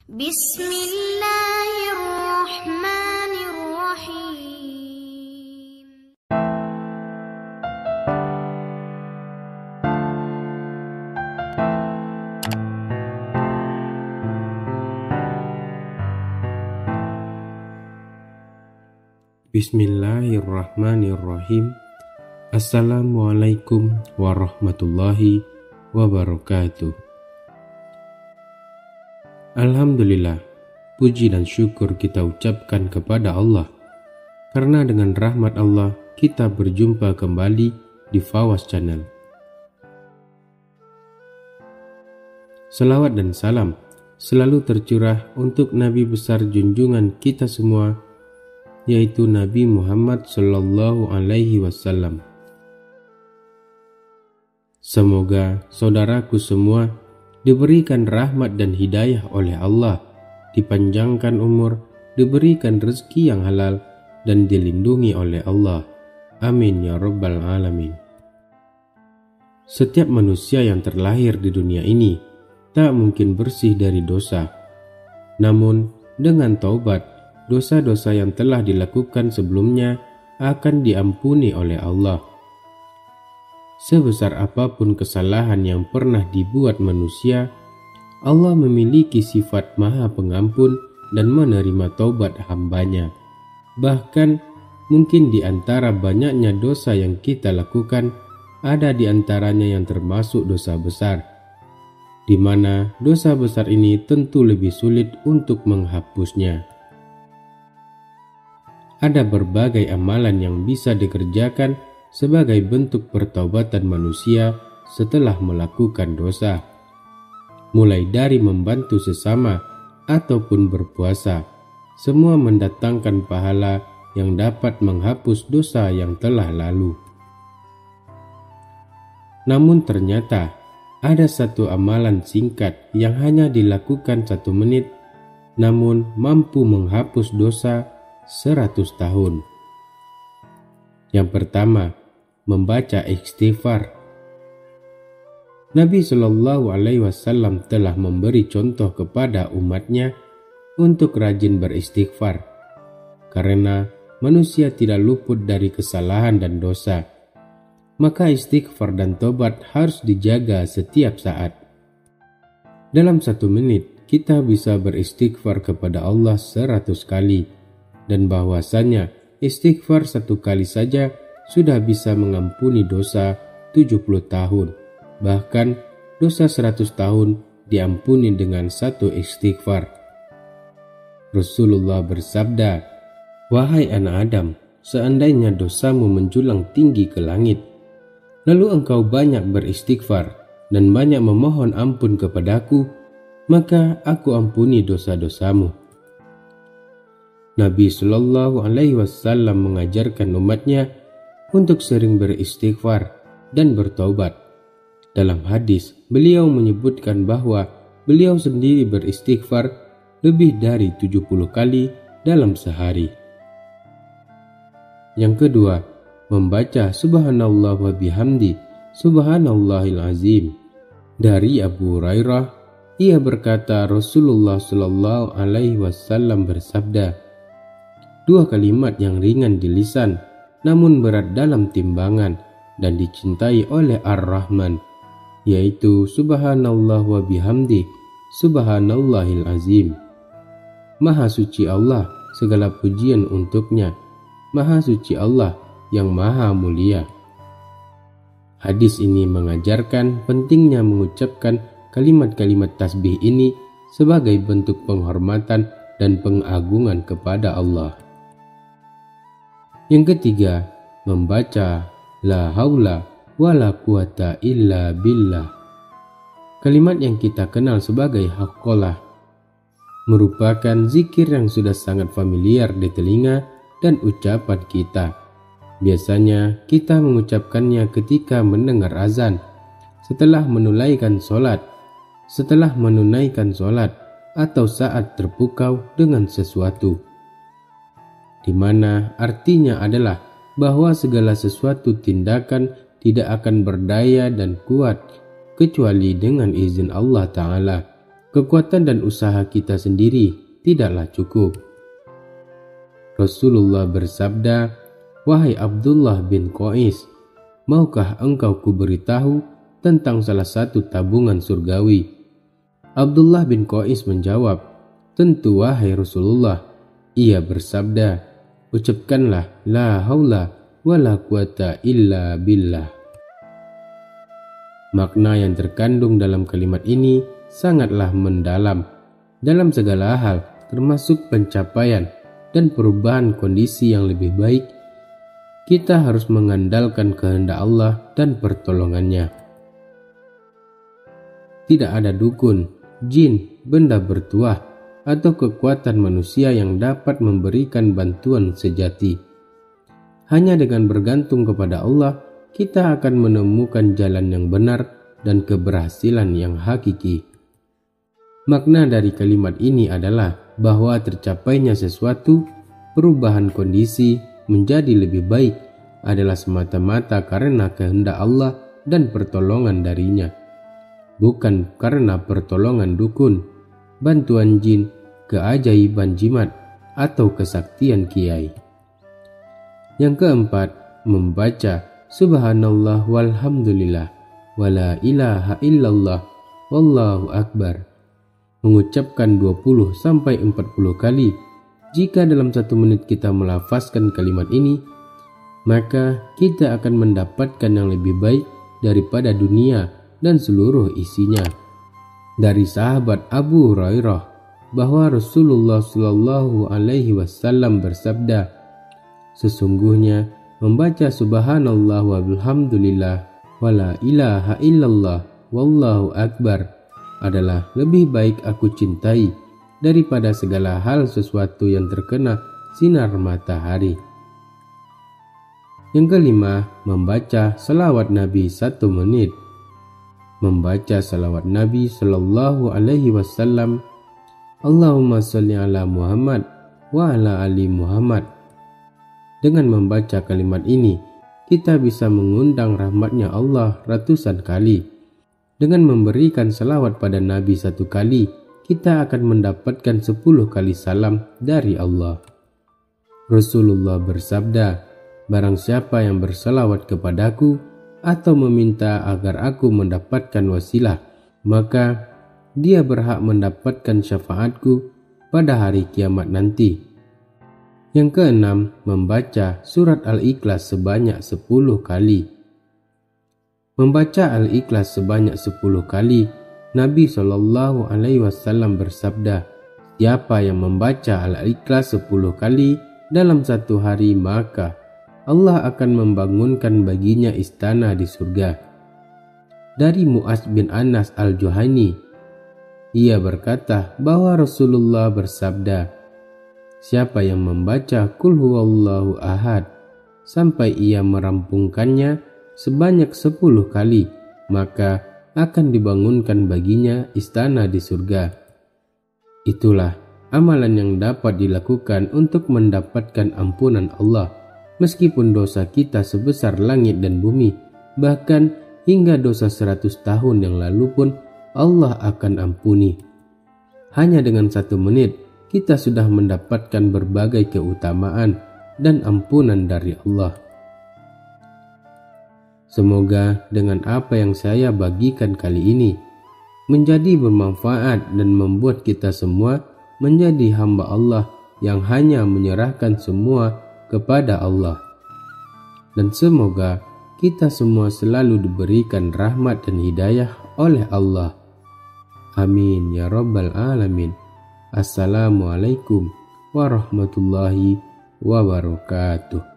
Bismillahirrahmanirrahim. Bismillahirrahmanirrahim. Assalamualaikum warahmatullahi wabarakatuh. Alhamdulillah, puji dan syukur kita ucapkan kepada Allah, karena dengan rahmat Allah kita berjumpa kembali di Fawas Channel. Salawat dan salam selalu tercurah untuk Nabi besar junjungan kita semua, yaitu Nabi Muhammad Sallallahu Alaihi Wasallam. Semoga saudaraku semua diberikan rahmat dan hidayah oleh Allah, dipanjangkan umur, diberikan rezeki yang halal, dan dilindungi oleh Allah. Amin ya rabbal alamin. Setiap manusia yang terlahir di dunia ini tak mungkin bersih dari dosa. Namun dengan taubat, dosa-dosa yang telah dilakukan sebelumnya akan diampuni oleh Allah. Sebesar apapun kesalahan yang pernah dibuat manusia, Allah memiliki sifat Maha Pengampun dan menerima taubat hambanya. Bahkan mungkin di antara banyaknya dosa yang kita lakukan, ada di antaranya yang termasuk dosa besar, di mana dosa besar ini tentu lebih sulit untuk menghapusnya. Ada berbagai amalan yang bisa dikerjakan sebagai bentuk pertaubatan manusia setelah melakukan dosa, mulai dari membantu sesama ataupun berpuasa, semua mendatangkan pahala yang dapat menghapus dosa yang telah lalu. Namun ternyata ada satu amalan singkat yang hanya dilakukan 1 menit, namun mampu menghapus dosa 100 tahun. Yang pertama, membaca istighfar. Nabi Shallallahu Alaihi Wasallam telah memberi contoh kepada umatnya untuk rajin beristighfar, karena manusia tidak luput dari kesalahan dan dosa. Maka istighfar dan tobat harus dijaga setiap saat. Dalam 1 menit kita bisa beristighfar kepada Allah 100 kali, dan bahwasanya istighfar 1 kali saja sudah bisa mengampuni dosa 70 tahun. Bahkan dosa 100 tahun diampuni dengan 1 istighfar. Rasulullah bersabda, "Wahai anak Adam, seandainya dosamu menjulang tinggi ke langit, lalu engkau banyak beristighfar dan banyak memohon ampun kepadaku, maka aku ampuni dosa-dosamu." Nabi Shallallahu Alaihi Wasallam mengajarkan umatnya untuk sering beristighfar dan bertaubat. Dalam hadis, beliau menyebutkan bahwa beliau sendiri beristighfar lebih dari 70 kali dalam sehari. Yang kedua, membaca Subhanallah wa bihamdi, Subhanallahil azim. Dari Abu Hurairah, ia berkata Rasulullah Shallallahu Alaihi Wasallam bersabda, 2 kalimat yang ringan di lisan, namun berat dalam timbangan dan dicintai oleh Ar-Rahman, yaitu Subhanallah wa bihamdi, Subhanallahil azim. Maha suci Allah, segala pujian untuknya. Maha suci Allah yang maha mulia. Hadis ini mengajarkan pentingnya mengucapkan kalimat-kalimat tasbih ini sebagai bentuk penghormatan dan pengagungan kepada Allah. Yang ketiga, membaca la haula wa la quwata illa billah. Kalimat yang kita kenal sebagai haqqolah merupakan zikir yang sudah sangat familiar di telinga dan ucapan kita. Biasanya kita mengucapkannya ketika mendengar azan, setelah menunaikan sholat, atau saat terpukau dengan sesuatu, di mana artinya adalah bahwa segala sesuatu tindakan tidak akan berdaya dan kuat kecuali dengan izin Allah Ta'ala. kekuatan dan usaha kita sendiri tidaklah cukup. Rasulullah bersabda, "Wahai Abdullah bin Qais, maukah engkau kuberitahu tentang salah satu tabungan surgawi?" Abdullah bin Qais menjawab, "Tentu wahai Rasulullah." Ia bersabda, "Ucapkanlah la haula wa la quwata illa billah." Makna yang terkandung dalam kalimat ini sangatlah mendalam dalam segala hal, termasuk pencapaian dan perubahan kondisi yang lebih baik. Kita harus mengandalkan kehendak Allah dan pertolongannya. Tidak ada dukun, jin, benda bertuah, atau kekuatan manusia yang dapat memberikan bantuan sejati. Hanya dengan bergantung kepada Allah, kita akan menemukan jalan yang benar dan keberhasilan yang hakiki. Makna dari kalimat ini adalah bahwa tercapainya sesuatu, perubahan kondisi menjadi lebih baik adalah semata-mata karena kehendak Allah dan pertolongan darinya, bukan karena pertolongan dukun, bantuan jin, keajaiban jimat, atau kesaktian kiai. Yang keempat, membaca Subhanallah walhamdulillah wala ilaha illallah wallahu akbar. Mengucapkan 20-40 kali. Jika dalam 1 menit kita melafazkan kalimat ini, maka kita akan mendapatkan yang lebih baik daripada dunia dan seluruh isinya. Dari sahabat Abu Hurairah bahwa Rasulullah Shallallahu Alaihi Wasallam bersabda, "Sesungguhnya membaca Subhanallah walhamdulillah wala ilaha illallah wallahu akbar adalah lebih baik aku cintai daripada segala hal sesuatu yang terkena sinar matahari." Yang kelima, membaca salawat Nabi 1 menit. Membaca salawat Nabi Shallallahu Alaihi Wasallam, Allahumma sholli ala Muhammad wa ala ali Muhammad. Dengan membaca kalimat ini, kita bisa mengundang rahmatnya Allah ratusan kali. Dengan memberikan salawat pada Nabi 1 kali, kita akan mendapatkan 10 kali salam dari Allah. Rasulullah bersabda, "Barang siapa yang bersalawat kepadaku atau meminta agar aku mendapatkan wasilah, maka dia berhak mendapatkan syafaatku pada hari kiamat nanti." Yang keenam, membaca surat Al-Ikhlas sebanyak 10 kali. Membaca Al-Ikhlas sebanyak 10 kali, Nabi Shallallahu Alaihi Wasallam bersabda, "Siapa yang membaca Al-Ikhlas 10 kali dalam 1 hari, maka Allah akan membangunkan baginya istana di surga." Dari Mu'az bin Anas Al-Juhani, ia berkata bahwa Rasulullah bersabda, "Siapa yang membaca Qul huwallahu ahad sampai ia merampungkannya sebanyak 10 kali, maka akan dibangunkan baginya istana di surga." Itulah amalan yang dapat dilakukan untuk mendapatkan ampunan Allah, meskipun dosa kita sebesar langit dan bumi, bahkan hingga dosa 100 tahun yang lalu pun Allah akan ampuni. Hanya dengan 1 menit, kita sudah mendapatkan berbagai keutamaan dan ampunan dari Allah. Semoga dengan apa yang saya bagikan kali ini menjadi bermanfaat dan membuat kita semua menjadi hamba Allah yang hanya menyerahkan semua kepada Allah. Dan semoga kita semua selalu diberikan rahmat dan hidayah oleh Allah. Amin ya rabbal alamin. Assalamualaikum warahmatullahi wabarakatuh.